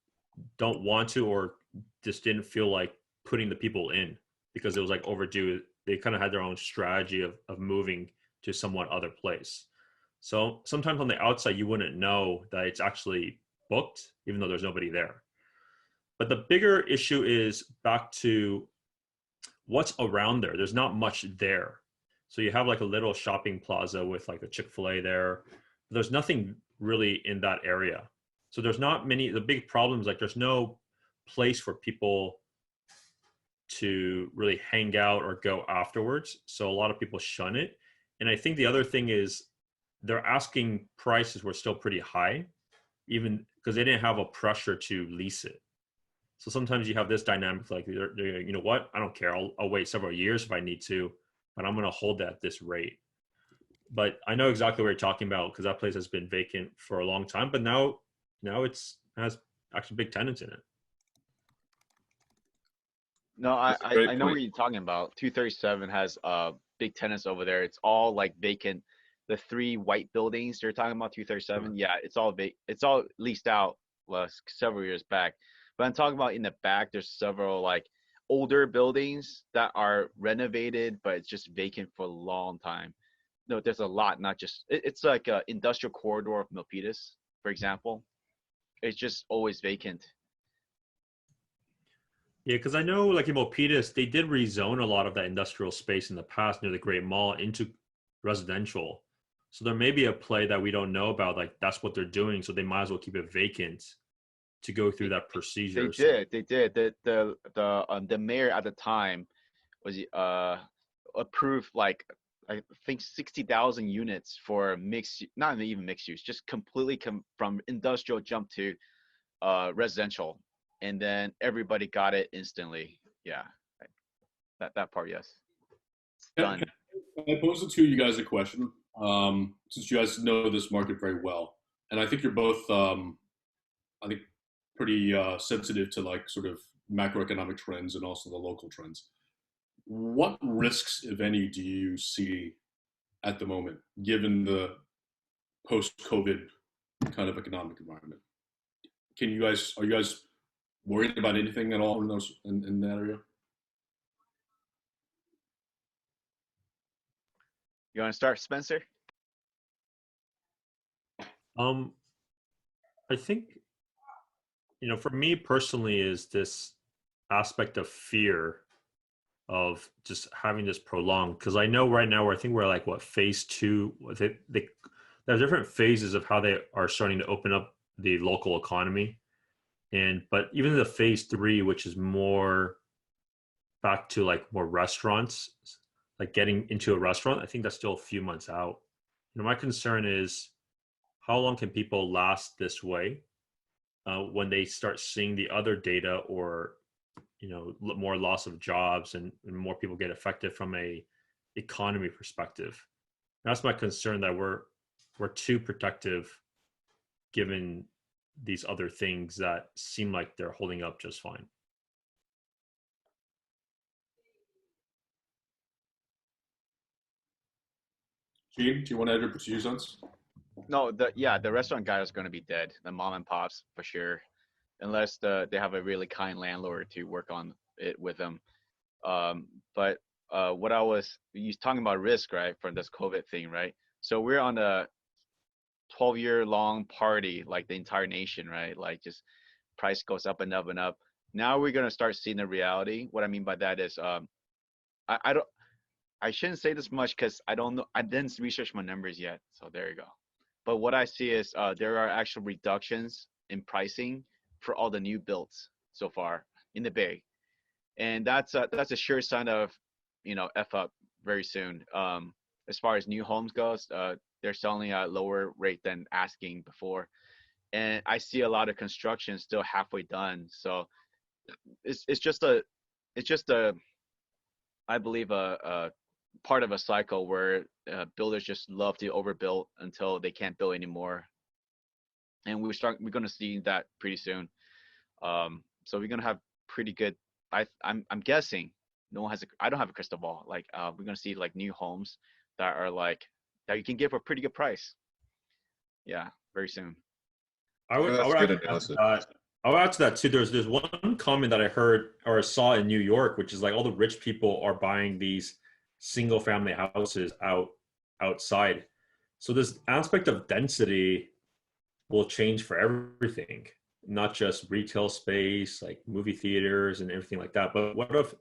[SPEAKER 5] don't want to or just didn't feel like putting the people in because it was like overdue. They kind of had their own strategy of moving to somewhat other place. So sometimes on the outside, you wouldn't know that it's actually booked, even though there's nobody there. But the bigger issue is back to what's around there. There's not much there. So you have like a little shopping plaza with like a Chick-fil-A there. There's nothing really in that area. So there's not many, the big problems, like there's no place for people to really hang out or go afterwards. So a lot of people shun it. And I think the other thing is their asking prices were still pretty high, even because they didn't have a pressure to lease it. So sometimes you have this dynamic, like, they're, you know what, I don't care. I'll wait several years if I need to, but I'm going to hold at this rate. But I know exactly what you're talking about because that place has been vacant for a long time, but now it's has actually big tenants in it.
[SPEAKER 7] No,
[SPEAKER 1] That's a great
[SPEAKER 7] I know what
[SPEAKER 1] point.
[SPEAKER 7] you're talking about. 237 has big tenants over there. It's all like vacant. The 3 white buildings you're talking about, 237, yeah, it's all leased out several years back. But I'm talking about in the back, there's several like older buildings that are renovated, but it's just vacant for a long time. No, there's a lot, not just it's like a industrial corridor of Milpitas, for example. It's just always vacant.
[SPEAKER 5] Yeah, because I know like in Milpitas, they did rezone a lot of that industrial space in the past near the Great Mall into residential. So there may be a play that we don't know about, like that's what they're doing. So they might as well keep it vacant to go through that procedure.
[SPEAKER 7] They did. The mayor at the time was approved like I think 60,000 units for mixed, not even mixed use, just completely from industrial jump to residential, and then everybody got it instantly. Yeah, that part, yes. It's done.
[SPEAKER 4] Can I pose it to you guys a question? Since you guys know this market very well, and I think you're both, I think, pretty sensitive to like sort of macroeconomic trends and also the local trends. What risks, if any, do you see at the moment, given the post-COVID kind of economic environment? Are you guys worried about anything at all in that area?
[SPEAKER 7] You want to start, Spencer?
[SPEAKER 5] I think, you know, for me personally, is this aspect of fear of just having this prolonged, because I know right now I think we're like what phase 2. There are different phases of how they are starting to open up the local economy, but even the phase 3, which is more back to like more restaurants, like getting into a restaurant, I think that's still a few months out. You know, my concern is how long can people last this way when they start seeing the other data, or you know, more loss of jobs and more people get affected from a economy perspective. That's my concern, that we're too protective given these other things that seem like they're holding up just fine.
[SPEAKER 4] Gene, do you want to add your 2 cents?
[SPEAKER 7] No, the restaurant guy is going to be dead. The mom and pops for sure, unless they have a really kind landlord to work on it with them. But what you talking about risk, right, from this COVID thing, right? So we're on a 12-year-long party, like the entire nation, right? Like just price goes up and up and up. Now we're gonna start seeing the reality. What I mean by that is, I shouldn't say this much because I don't know. I didn't research my numbers yet, so there you go. But what I see is there are actual reductions in pricing for all the new builds so far in the Bay, and that's a sure sign of, you know, F up very soon. As far as new homes goes, they're selling at a lower rate than asking before, and I see a lot of construction still halfway done. So it's just a I believe a part of a cycle where builders just love to overbuild until they can't build anymore, and we're going to see that pretty soon. So we're going to have pretty good. I'm guessing no one has. I don't have a crystal ball. Like we're going to see like new homes that are like that you can get for a pretty good price. Yeah, very soon.
[SPEAKER 5] I would
[SPEAKER 1] that's good
[SPEAKER 5] actually
[SPEAKER 1] analysis.
[SPEAKER 5] I'll add to that too. There's one comment that I heard or saw in New York, which is like all the rich people are buying these single family houses outside. So this aspect of density will change for everything, not just retail space, like movie theaters and everything like that. But what if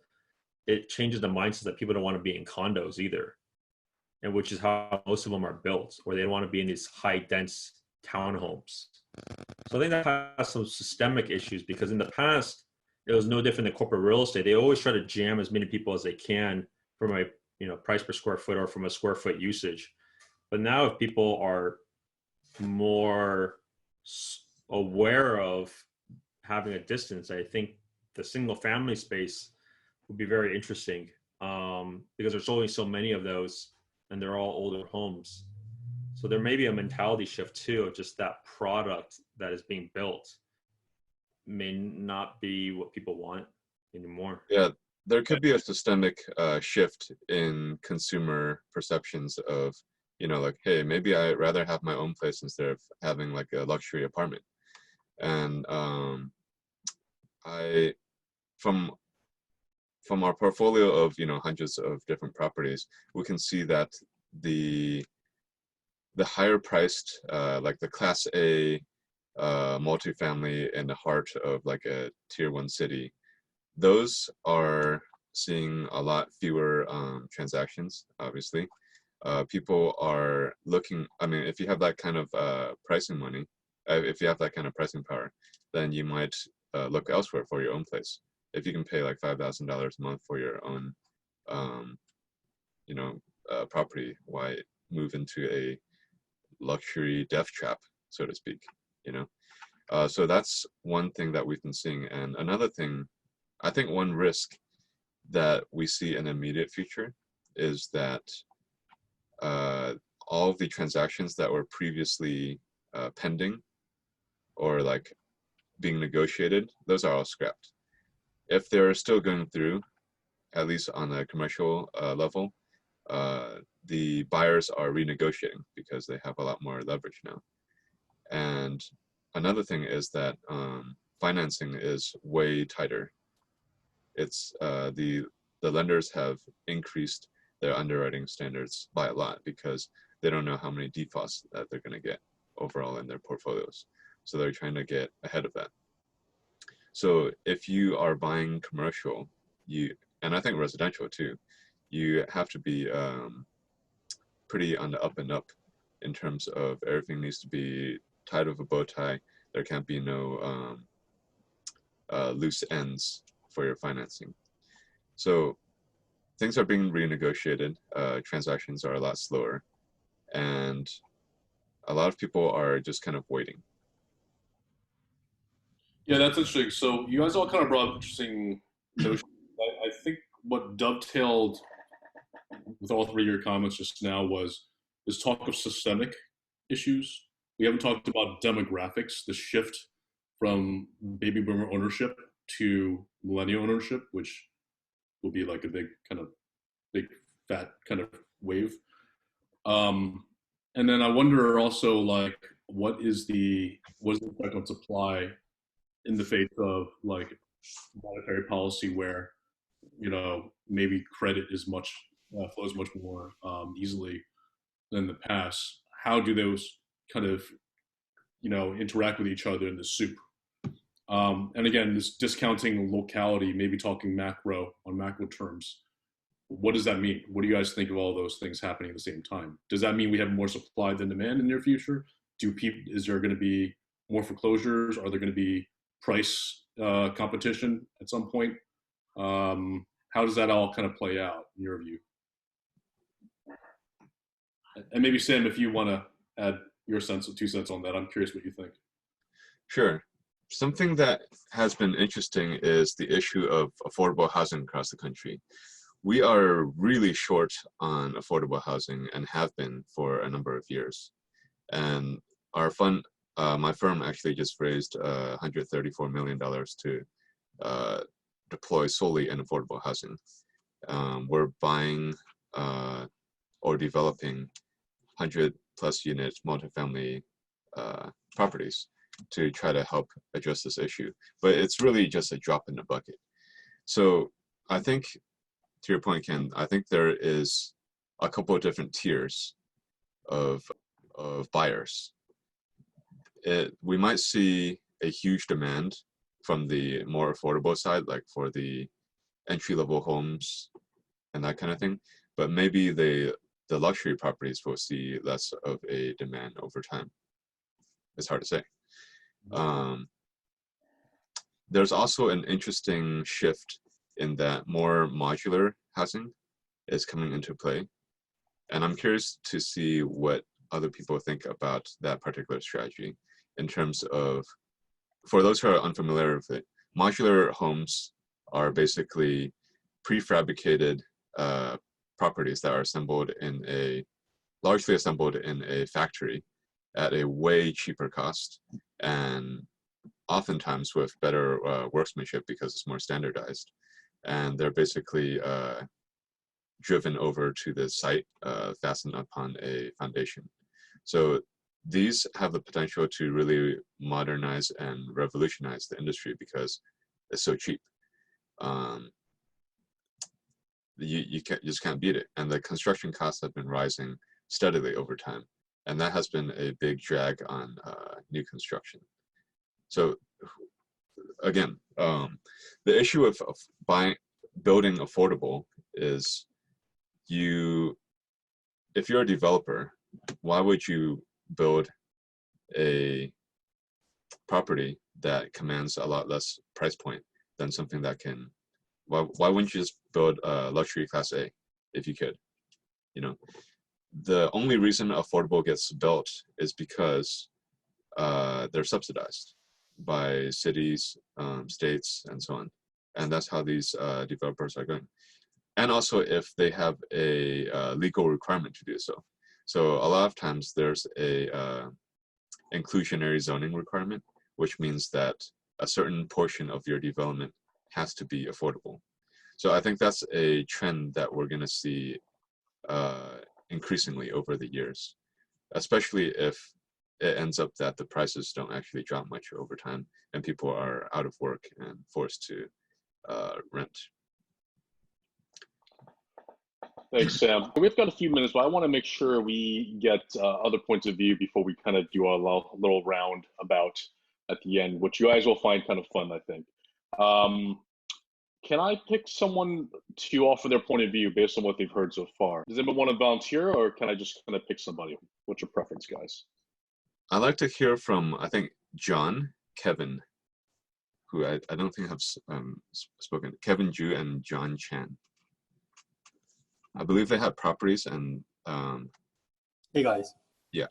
[SPEAKER 5] it changes the mindset that people don't want to be in condos either, and which is how most of them are built, or they don't want to be in these high dense townhomes. So I think that has some systemic issues because in the past it was no different than corporate real estate. They always try to jam as many people as they can from a price per square foot or from a square foot usage. But now if people are more aware of having a distance, I think the single family space would be very interesting because there's only so many of those and they're all older homes. So there may be a mentality shift too of just that product that is being built may not be what people want anymore.
[SPEAKER 1] Yeah, there could be a systemic shift in consumer perceptions of, like, hey, maybe I'd rather have my own place instead of having like a luxury apartment. And from our portfolio of hundreds of different properties, we can see that the higher priced like the Class A multifamily in the heart of like a tier 1 city, those are seeing a lot fewer transactions, obviously. People are looking, I mean, if you have that kind of pricing money, if you have that kind of pricing power, then you might look elsewhere for your own place. If you can pay like $5,000 a month for your own, property, why move into a luxury death trap, so to speak, So that's one thing that we've been seeing. And another thing, I think one risk that we see in the immediate future is that all of the transactions that were previously pending or like being negotiated, those are all scrapped. If they're still going through, at least on a commercial level, the buyers are renegotiating because they have a lot more leverage now. And another thing is that financing is way tighter. It's the lenders have increased their underwriting standards by a lot because they don't know how many defaults that they're going to get overall in their portfolios. So they're trying to get ahead of that. So if you are buying commercial, and I think residential too, you have to be pretty on the up and up in terms of everything needs to be tied with a bow tie. There can't be no loose ends for your financing. So things are being renegotiated. Transactions are a lot slower, and a lot of people are just kind of waiting.
[SPEAKER 4] Yeah, that's interesting. So you guys all kind of brought up interesting notions. I think what dovetailed with all three of your comments just now was this talk of systemic issues. We haven't talked about demographics, the shift from baby boomer ownership to millennial ownership, which will be like a big fat kind of wave. And then I wonder also like what is the effect on supply in the face of like monetary policy where maybe credit is flows much more easily than the past. How do those kind of interact with each other in the soup? And again, this discounting locality, maybe talking macro terms. What does that mean? What do you guys think of all those things happening at the same time? Does that mean we have more supply than demand in the near future? Is there going to be more foreclosures? Are there going to be price competition at some point? How does that all kind of play out in your view? And maybe Sam, if you want to add your 2 cents on that, I'm curious what you think.
[SPEAKER 1] Sure. Something that has been interesting is the issue of affordable housing across the country. We are really short on affordable housing and have been for a number of years. And our fund, my firm actually just raised $134 million to deploy solely in affordable housing. We're buying or developing 100+ unit multifamily properties. to try to help address this issue. But it's really just a drop in the bucket. So I think, to your point, Ken, I think there is a couple of different tiers of buyers. We might see a huge demand from the more affordable side, like for the entry-level homes and that kind of thing. But maybe the luxury properties will see less of a demand over time. It's hard to say. There's also an interesting shift in that more modular housing is coming into play. And I'm curious to see what other people think about that particular strategy in terms of, for those who are unfamiliar with it, modular homes are basically prefabricated properties that are largely assembled in a factory at a way cheaper cost, and oftentimes with better workmanship because it's more standardized. And they're basically driven over to the site, fastened upon a foundation. So these have the potential to really modernize and revolutionize the industry because it's so cheap. You just can't beat it. And the construction costs have been rising steadily over time. And that has been a big drag on new construction. So again, the issue of building affordable is if you're a developer, why would you build a property that commands a lot less price point than something that can, why wouldn't you just build a luxury class A if you could? You know, the only reason affordable gets built is because they're subsidized by cities, states, and so on. And that's how these developers are going. And also if they have a legal requirement to do so. So a lot of times there's a inclusionary zoning requirement, which means that a certain portion of your development has to be affordable. So I think that's a trend that we're going to see increasingly over the years, especially if it ends up that the prices don't actually drop much over time and people are out of work and forced to rent.
[SPEAKER 12] Thanks, Sam. We've got a few minutes, but I want to make sure we get other points of view before we kind of do our little round about at the end, which you guys will find kind of fun, I think. Can I pick someone to offer their point of view based on what they've heard so far? Does anyone want to volunteer, or can I just kind of pick somebody? What's your preference, guys?
[SPEAKER 1] I'd like to hear from, I think, John, Kevin, who I don't think have spoken, Kevin Ju and John Chan. I believe they have properties and
[SPEAKER 13] Hey guys.
[SPEAKER 1] Yeah.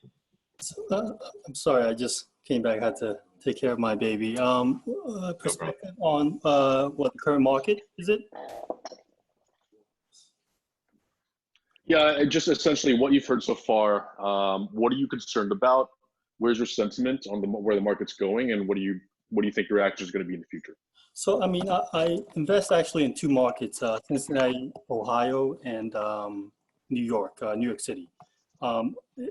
[SPEAKER 13] So, I'm sorry, I just came back. I had to take care of my baby. Perspective on what the current market is it?
[SPEAKER 12] Yeah, just essentially what you've heard so far. What are you concerned about? Where's your sentiment on where the market's going, and what do you think your action is going to be in the future?
[SPEAKER 13] So, I mean, I invest actually in two markets, Cincinnati, Ohio, and New York City.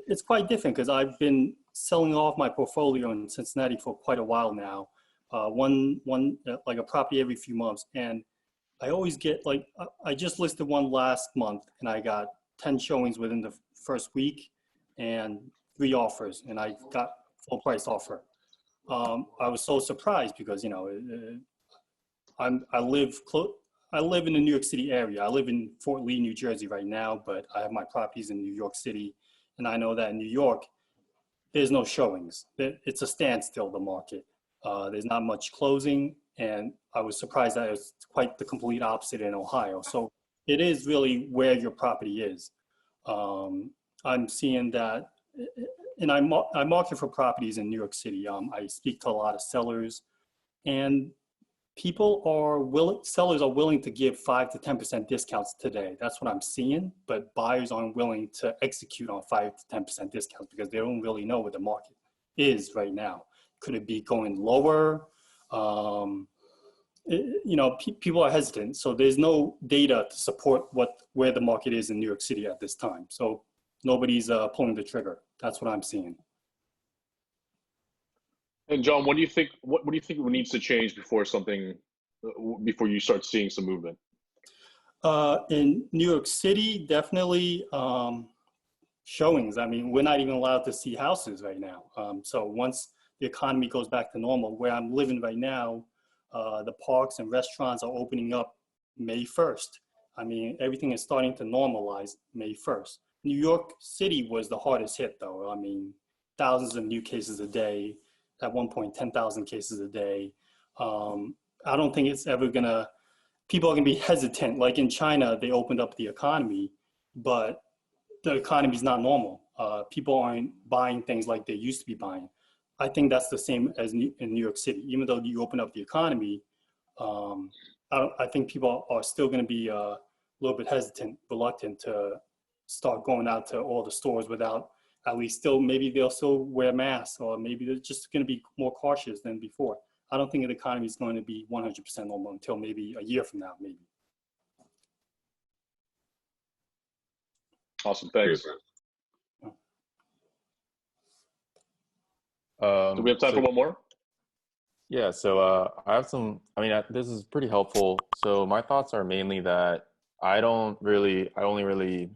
[SPEAKER 13] It's quite different because I've been selling off my portfolio in Cincinnati for quite a while now, like a property every few months. And I always get, like, I just listed one last month and I got 10 showings within the first week and 3 offers, and I got full price offer. I was so surprised because, you know, I live in the New York City area. I live in Fort Lee, New Jersey right now, but I have my properties in New York City. And I know that in New York, there's no showings. It's a standstill, the market. There's not much closing. And I was surprised that it's quite the complete opposite in Ohio. So it is really where your property is. I'm seeing that, and I market for properties in New York City. I speak to a lot of sellers, and sellers are willing to give 5 to 10% discounts today. That's what I'm seeing, but buyers aren't willing to execute on 5 to 10% discounts because they don't really know what the market is right now. Could it be going lower? You know, people are hesitant, so there's no data to support where the market is in New York City at this time. So nobody's pulling the trigger. That's what I'm seeing.
[SPEAKER 12] And John, what do you think? What do you think needs to change before something, before you start seeing some movement?
[SPEAKER 13] In New York City, definitely showings. I mean, we're not even allowed to see houses right now. So once the economy goes back to normal, where I'm living right now, the parks and restaurants are opening up May 1st. I mean, everything is starting to normalize May 1st. New York City was the hardest hit, though. I mean, thousands of new cases a day, at one point, 10,000 cases a day. I don't think it's ever gonna, people are gonna be hesitant. Like in China, they opened up the economy, but the economy is not normal. People aren't buying things like they used to be buying. I think that's the same as in New York City. Even though you open up the economy, I think people are still going to be a little bit hesitant, reluctant to start going out to all the stores without at least still, maybe they'll still wear masks, or maybe they're just going to be more cautious than before. I don't think the economy is going to be 100% normal until maybe a year from now, maybe.
[SPEAKER 12] Awesome, thanks. Do we have time for one more?
[SPEAKER 14] Yeah, so I have some, I mean, this is pretty helpful. So my thoughts are mainly that I only really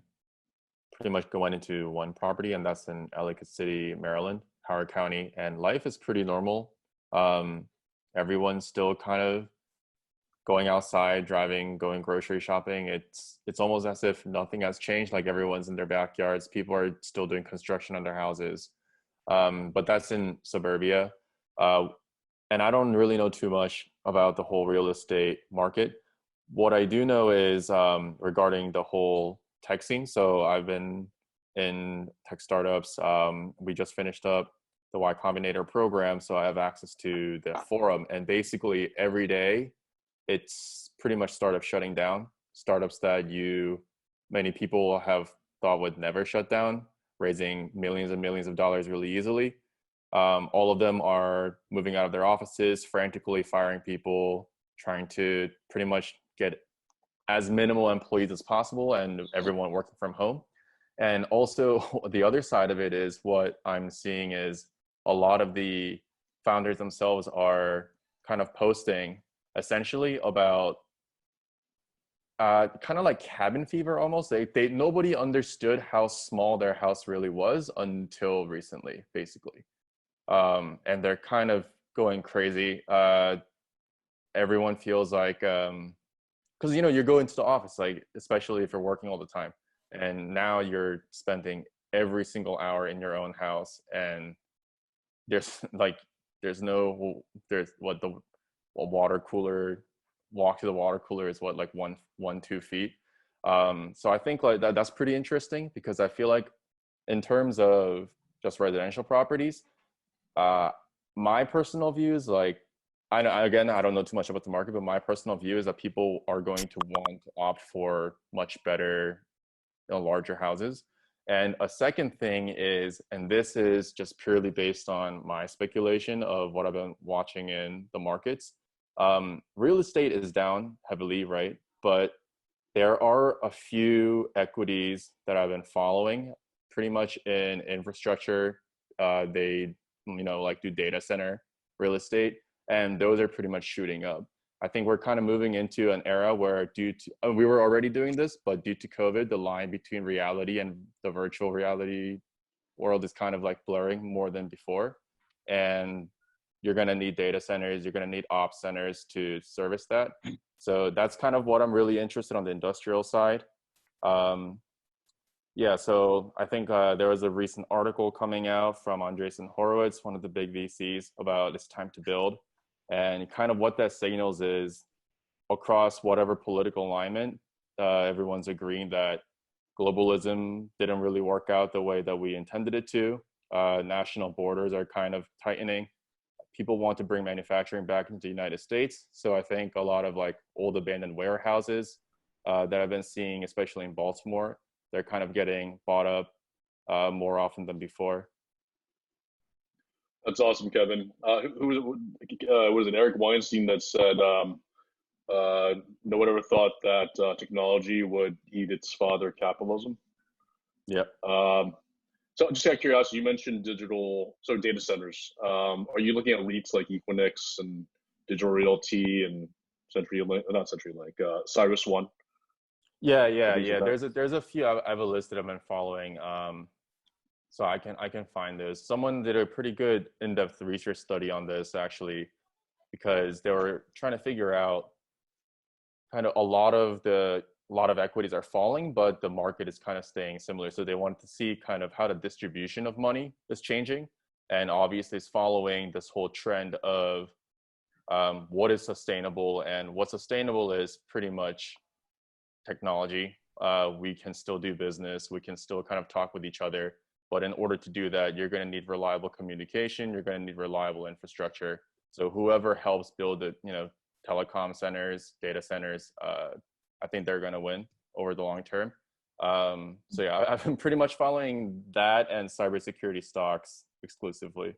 [SPEAKER 14] pretty much went into one property, and that's in Ellicott City, Maryland, Howard County, and life is pretty normal. Everyone's still kind of going outside, driving, going grocery shopping. It's almost as if nothing has changed, like everyone's in their backyards. People are still doing construction on their houses. But that's in suburbia. And I don't really know too much about the whole real estate market. What I do know is regarding the whole tech scene. So I've been in tech startups. We just finished up the Y Combinator program, so I have access to the forum. And basically every day, it's pretty much startups shutting down. Startups that many people have thought would never shut down, raising millions and millions of dollars really easily. All of them are moving out of their offices, frantically firing people, trying to pretty much get as minimal employees as possible and everyone working from home. And also the other side of it is what I'm seeing is a lot of the founders themselves are kind of posting essentially about kind of like cabin fever almost. Nobody understood how small their house really was until recently, basically. And they're kind of going crazy. Everyone feels like, because you're going to the office, like especially if you're working all the time, and now you're spending every single hour in your own house, and there's what the water cooler, walk to the water cooler is what, like 2 feet. So I think like that's pretty interesting, because I feel like in terms of just residential properties, my personal view is like, I don't know too much about the market, but my personal view is that people are going to want to opt for much better, larger houses. And a second thing is, and this is just purely based on my speculation of what I've been watching in the markets, real estate is down heavily, right? But there are a few equities that I've been following pretty much in infrastructure. They, like do data center real estate, and those are pretty much shooting up. I think we're kind of moving into an era where we were already doing this, but due to COVID, the line between reality and the virtual reality world is kind of like blurring more than before. And you're going to need data centers, you're going to need ops centers to service that. So that's kind of what I'm really interested on the industrial side. Yeah, so I think there was a recent article coming out from Andreessen Horowitz, one of the big VCs, about it's time to build. And kind of what that signals is, across whatever political alignment, everyone's agreeing that globalism didn't really work out the way that we intended it to. National borders are kind of tightening. People want to bring manufacturing back into the United States. So I think a lot of like old abandoned warehouses that I've been seeing, especially in Baltimore, they're kind of getting bought up more often than before.
[SPEAKER 12] That's awesome, Kevin. Was it Eric Weinstein that said, no one ever thought that technology would eat its father, capitalism?
[SPEAKER 14] Yep.
[SPEAKER 12] So just out of curiosity, you mentioned data centers. Are you looking at REITs like Equinix and Digital Realty and Cyrus One?
[SPEAKER 14] Yeah. There's a few I've listed. I've been following. So I can find this. Someone did a pretty good in-depth research study on this actually, because they were trying to figure out kind of a lot of equities are falling, but the market is kind of staying similar. So they wanted to see kind of how the distribution of money is changing, and obviously it's following this whole trend of what is sustainable, and what's sustainable is pretty much technology. We can still do business, we can still kind of talk with each other, but in order to do that, you're going to need reliable communication, you're going to need reliable infrastructure. So whoever helps build the telecom centers, data centers, I think they're going to win over the long term. So yeah, I've been pretty much following that and cybersecurity stocks exclusively.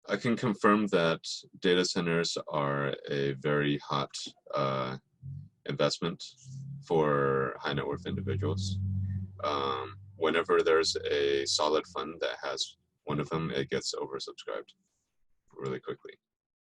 [SPEAKER 1] I can confirm that data centers are a very hot investment for high net worth individuals. Whenever there's a solid fund that has one of them, it gets oversubscribed really quickly.